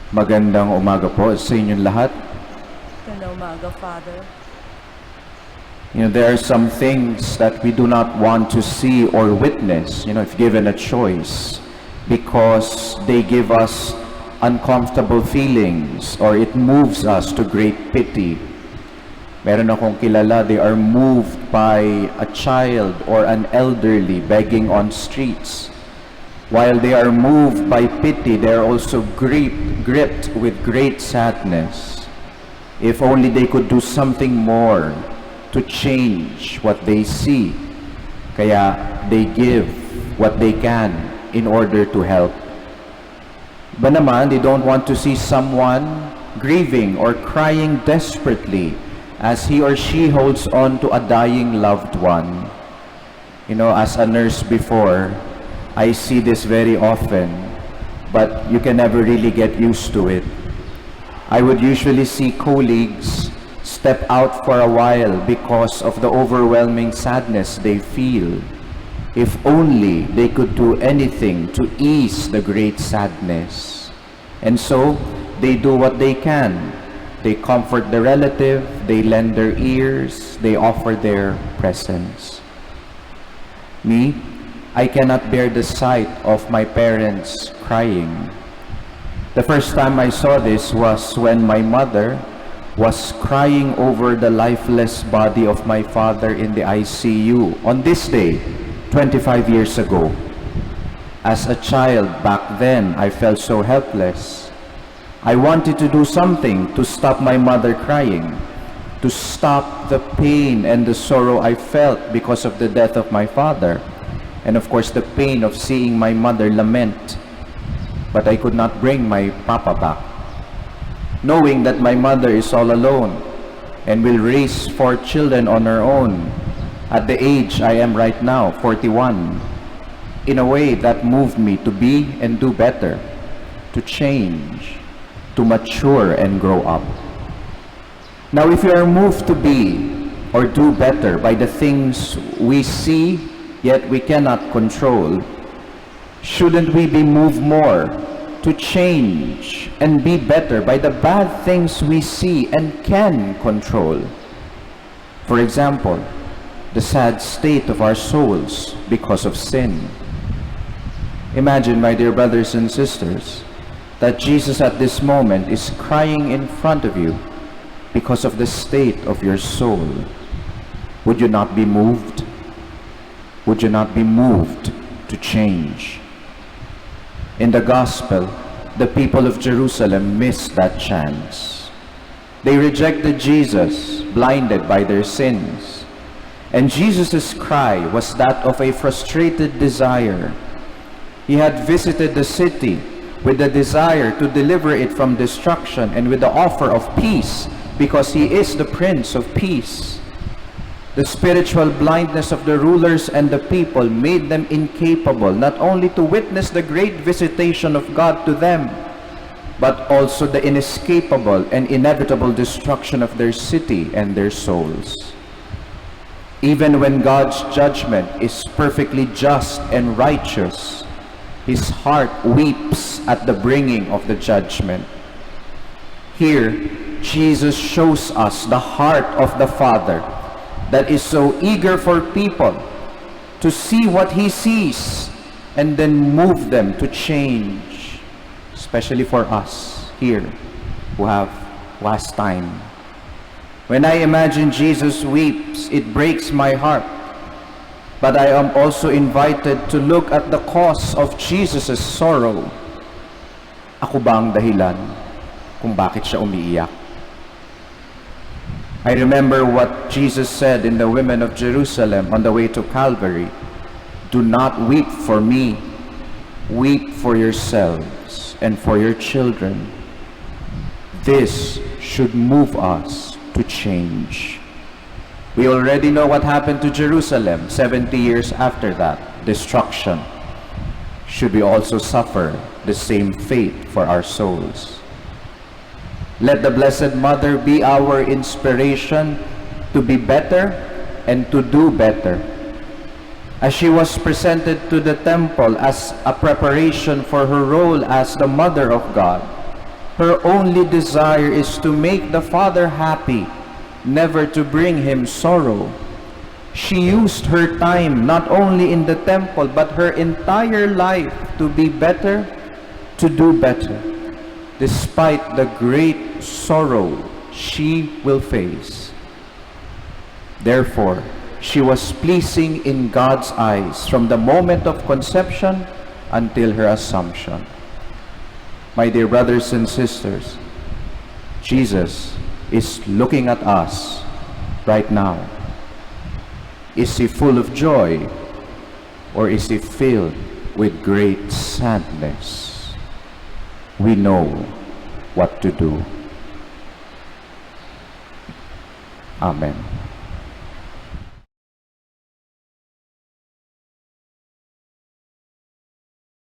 Magandang umaga po sa inyong lahat. Magandang umaga, Father. There are some things that we do not want to see or witness, if given a choice, because they give us uncomfortable feelings or it moves us to great pity. Meron akong kilala, they are moved by a child or an elderly begging on streets. While they are moved by pity, they are also gripped with great sadness. If only they could do something more to change what they see. Kaya they give what they can in order to help. But naman, they don't want to see someone grieving or crying desperately as he or she holds on to a dying loved one. As a nurse before, I see this very often, but you can never really get used to it. I would usually see colleagues step out for a while because of the overwhelming sadness they feel. If only they could do anything to ease the great sadness. And so, they do what they can. They comfort the relative, they lend their ears, they offer their presence. Me, I cannot bear the sight of my parents crying. The first time I saw this was when my mother was crying over the lifeless body of my father in the ICU on this day, 25 years ago. As a child back then, I felt so helpless. I wanted to do something to stop my mother crying, to stop the pain and the sorrow I felt because of the death of my father. And of course, the pain of seeing my mother lament. But I could not bring my papa back. Knowing that my mother is all alone and will raise 4 children on her own at the age I am right now, 41. In a way that moved me to be and do better, to change, to mature and grow up. Now, if you are moved to be or do better by the things we see yet we cannot control, shouldn't we be moved more to change and be better by the bad things we see and can control? For example, the sad state of our souls because of sin. Imagine, my dear brothers and sisters, that Jesus at this moment is crying in front of you because of the state of your soul. Would you not be moved? Would you not be moved to change? In the gospel, the people of Jerusalem missed that chance. They rejected Jesus, blinded by their sins. And Jesus' cry was that of a frustrated desire. He had visited the city with the desire to deliver it from destruction and with the offer of peace, because he is the Prince of Peace. The spiritual blindness of the rulers and the people made them incapable not only to witness the great visitation of God to them, but also the inescapable and inevitable destruction of their city and their souls. Even when God's judgment is perfectly just and righteous, his heart weeps at the bringing of the judgment. Here, Jesus shows us the heart of the Father that is so eager for people to see what he sees and then move them to change, especially for us here who have last time. When I imagine Jesus weeps, it breaks my heart. But I am also invited to look at the cause of Jesus' sorrow. Ako ba ang dahilan kung bakit siya umiiyak? I remember what Jesus said in the women of Jerusalem on the way to Calvary. Do not weep for me, weep for yourselves and for your children. This should move us to change. We already know what happened to Jerusalem 70 years after that, destruction. Should we also suffer the same fate for our souls? Let the Blessed Mother be our inspiration to be better and to do better. As she was presented to the temple as a preparation for her role as the Mother of God, Her only desire is to make the Father happy, never to bring him sorrow. She used her time not only in the temple, but her entire life to be better, to do better, despite the great sorrow she will face. Therefore, she was pleasing in God's eyes from the moment of conception until her assumption. My dear brothers and sisters, Jesus is looking at us right now. Is he full of joy, or is he filled with great sadness? We know what to do. Amen.